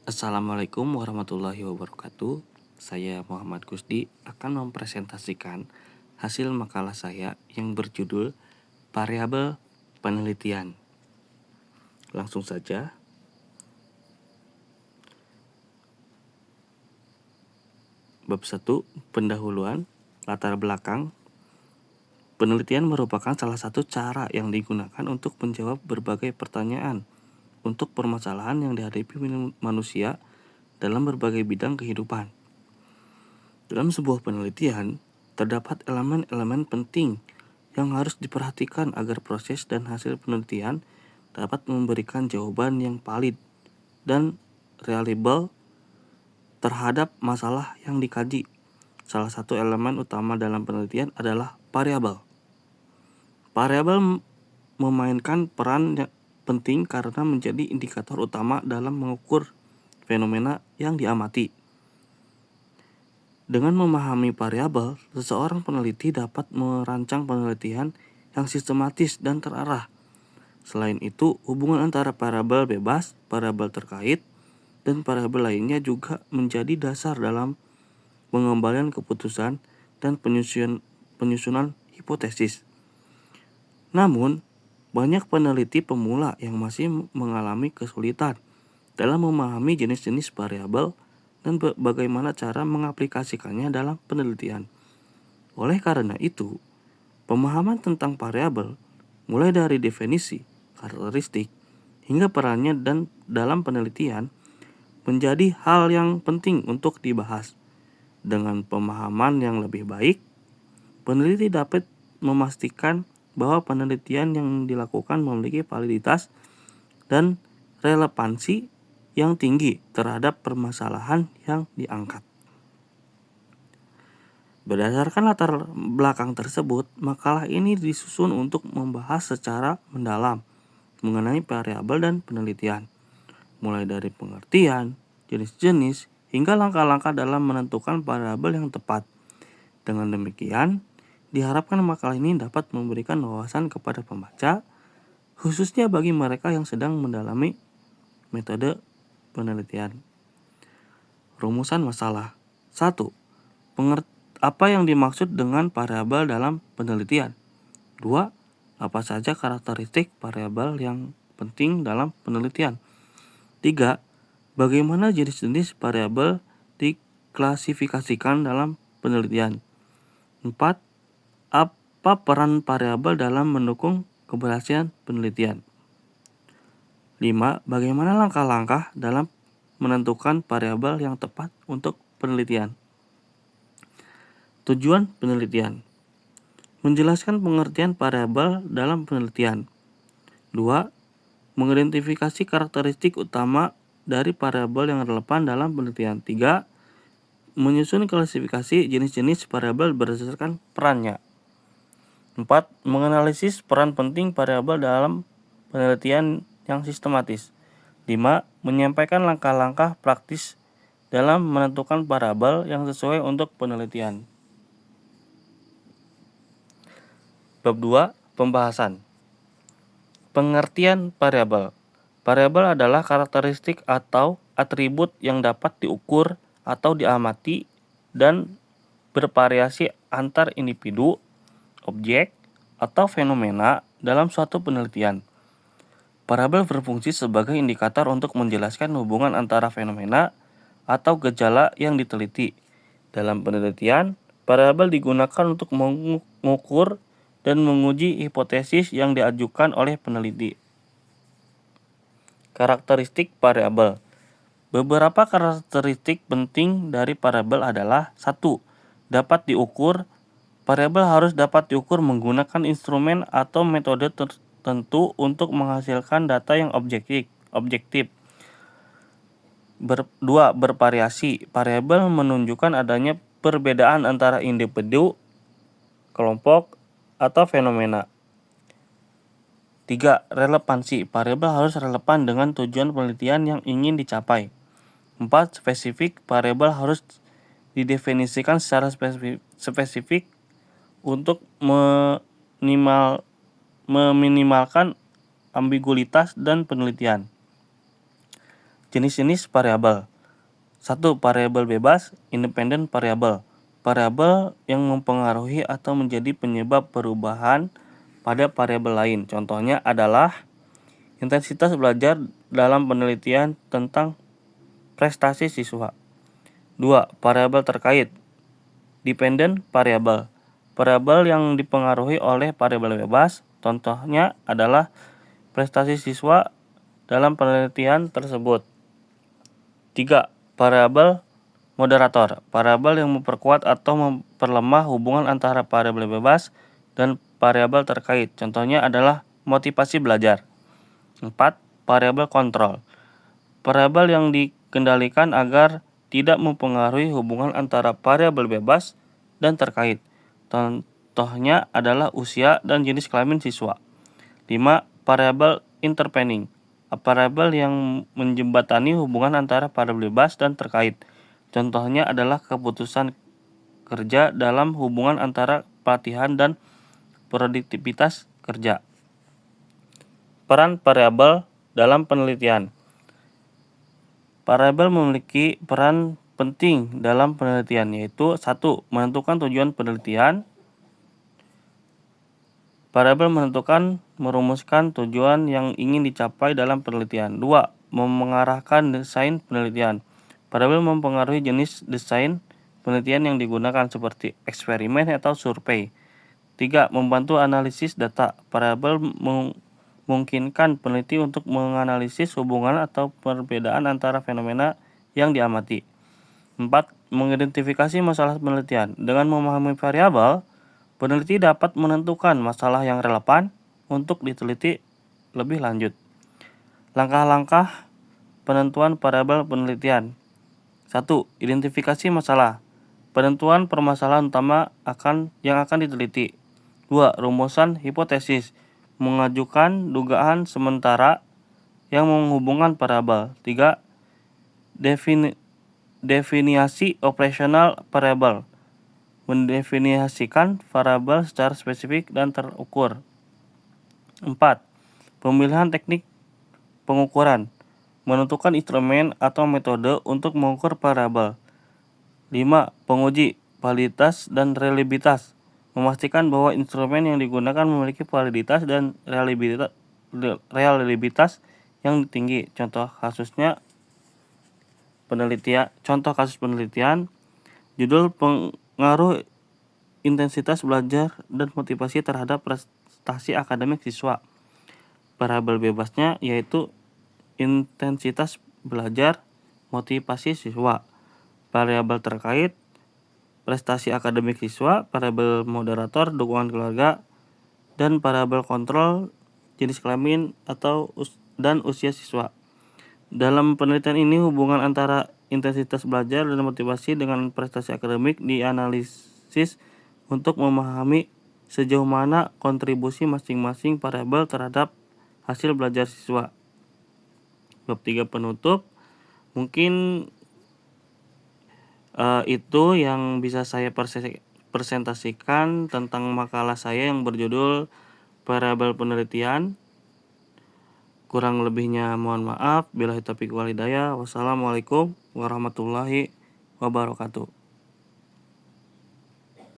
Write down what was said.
Assalamualaikum warahmatullahi wabarakatuh. Saya Muhammad Kusdi akan mempresentasikan hasil makalah saya yang berjudul Variabel Penelitian. Langsung saja. Bab 1, pendahuluan, latar belakang. Penelitian merupakan salah satu cara yang digunakan untuk menjawab berbagai pertanyaan untuk permasalahan yang dihadapi manusia dalam berbagai bidang kehidupan. Dalam sebuah penelitian, terdapat elemen-elemen penting yang harus diperhatikan agar proses dan hasil penelitian dapat memberikan jawaban yang valid dan reliable terhadap masalah yang dikaji. Salah satu elemen utama dalam penelitian adalah variabel. Variabel memainkan peran yang penting karena menjadi indikator utama dalam mengukur fenomena yang diamati. Dengan memahami variabel, seseorang peneliti dapat merancang penelitian yang sistematis dan terarah. Selain itu, hubungan antara variabel bebas, variabel terkait, dan variabel lainnya juga menjadi dasar dalam pengembalian keputusan dan penyusunan hipotesis. Namun, banyak peneliti pemula yang masih mengalami kesulitan dalam memahami jenis-jenis variabel dan bagaimana cara mengaplikasikannya dalam penelitian. Oleh karena itu, pemahaman tentang variabel, mulai dari definisi, karakteristik, hingga perannya dan dalam penelitian, menjadi hal yang penting untuk dibahas. Dengan pemahaman yang lebih baik, peneliti dapat memastikan bahwa penelitian yang dilakukan memiliki validitas dan relevansi yang tinggi terhadap permasalahan yang diangkat. Berdasarkan latar belakang tersebut, makalah ini disusun untuk membahas secara mendalam mengenai variabel dan penelitian, mulai dari pengertian, jenis-jenis, hingga langkah-langkah dalam menentukan variabel yang tepat. Dengan demikian, diharapkan makalah ini dapat memberikan wawasan kepada pembaca, khususnya bagi mereka yang sedang mendalami metode penelitian. Rumusan masalah. 1. Apa yang dimaksud dengan variabel dalam penelitian? 2. Apa saja karakteristik variabel yang penting dalam penelitian? 3. Bagaimana jenis-jenis variabel diklasifikasikan dalam penelitian? 4. Apa peran variabel dalam mendukung keberhasilan penelitian? 5. Bagaimana langkah-langkah dalam menentukan variabel yang tepat untuk penelitian? Tujuan penelitian. Menjelaskan pengertian variabel dalam penelitian. 2. Mengidentifikasi karakteristik utama dari variabel yang relevan dalam penelitian. 3. Menyusun klasifikasi jenis-jenis variabel berdasarkan perannya. 4. Menganalisis peran penting variabel dalam penelitian yang sistematis. 5. Menyampaikan langkah-langkah praktis dalam menentukan variabel yang sesuai untuk penelitian. Bab 2. Pembahasan. Pengertian variabel. Variabel adalah karakteristik atau atribut yang dapat diukur atau diamati dan bervariasi antar individu, objek, atau fenomena dalam suatu penelitian. Variabel berfungsi sebagai indikator untuk menjelaskan hubungan antara fenomena atau gejala yang diteliti. Dalam penelitian, variabel digunakan untuk mengukur dan menguji hipotesis yang diajukan oleh peneliti. Karakteristik variabel. Beberapa karakteristik penting dari variabel adalah 1. Dapat diukur. Variabel harus dapat diukur menggunakan instrumen atau metode tertentu untuk menghasilkan data yang objektif. 2. Bervariasi. Variabel menunjukkan adanya perbedaan antara individu, kelompok, atau fenomena. 3. Relevansi. Variabel harus relevan dengan tujuan penelitian yang ingin dicapai. 4. Spesifik. Variabel harus didefinisikan secara spesifik untuk meminimalkan ambiguitas dan penelitian. Jenis-jenis variabel. 1. Variabel bebas, independent variable. Variabel yang mempengaruhi atau menjadi penyebab perubahan pada variabel lain. Contohnya adalah intensitas belajar dalam penelitian tentang prestasi siswa. 2. Variabel terkait, dependent variable. Variabel yang dipengaruhi oleh variabel bebas. Contohnya adalah prestasi siswa dalam penelitian tersebut. 3. Variabel moderator. Variabel yang memperkuat atau memperlemah hubungan antara variabel bebas dan variabel terkait. Contohnya adalah motivasi belajar. 4. Variabel kontrol. Variabel yang dikendalikan agar tidak mempengaruhi hubungan antara variabel bebas dan terkait. Contohnya adalah usia dan jenis kelamin siswa. 5. Variabel intervening. Variabel yang menjembatani hubungan antara variabel bebas dan terkait. Contohnya adalah keputusan kerja dalam hubungan antara pelatihan dan produktivitas kerja. Peran variabel dalam penelitian. Variabel memiliki peran penting dalam penelitian, yaitu 1. Menentukan tujuan penelitian. Variabel menentukan merumuskan tujuan yang ingin dicapai dalam penelitian. 2. Mengarahkan desain penelitian. Variabel mempengaruhi jenis desain penelitian yang digunakan seperti eksperimen atau survei. 3. Membantu analisis data. Variabel memungkinkan peneliti untuk menganalisis hubungan atau perbedaan antara fenomena yang diamati. 4. Mengidentifikasi masalah penelitian. Dengan memahami variabel, peneliti dapat menentukan masalah yang relevan untuk diteliti lebih lanjut. Langkah-langkah penentuan variabel penelitian. 1. Identifikasi masalah. Penentuan permasalahan utama yang akan diteliti. 2. Rumusan hipotesis. Mengajukan dugaan sementara yang menghubungkan variabel. 3. Definisi operasional variabel. Mendefinisikan variabel secara spesifik dan terukur. 4. Pemilihan teknik pengukuran. Menentukan instrumen atau metode untuk mengukur variabel. 5. Penguji validitas dan reliabilitas. Memastikan bahwa instrumen yang digunakan memiliki validitas dan reliabilitas yang tinggi. Contoh kasus penelitian, judul pengaruh intensitas belajar dan motivasi terhadap prestasi akademik siswa. Variabel bebasnya yaitu intensitas belajar, motivasi siswa. Variabel terkait, prestasi akademik siswa. Variabel moderator, dukungan keluarga, dan variabel kontrol, jenis kelamin dan usia siswa. Dalam penelitian ini, hubungan antara intensitas belajar dan motivasi dengan prestasi akademik dianalisis untuk memahami sejauh mana kontribusi masing-masing variabel terhadap hasil belajar siswa. Bab 3 penutup. Mungkin itu yang bisa saya presentasikan tentang makalah saya yang berjudul variabel penelitian. Kurang lebihnya mohon maaf. Billahi taufiq wal hidayah. Wassalamualaikum warahmatullahi wabarakatuh.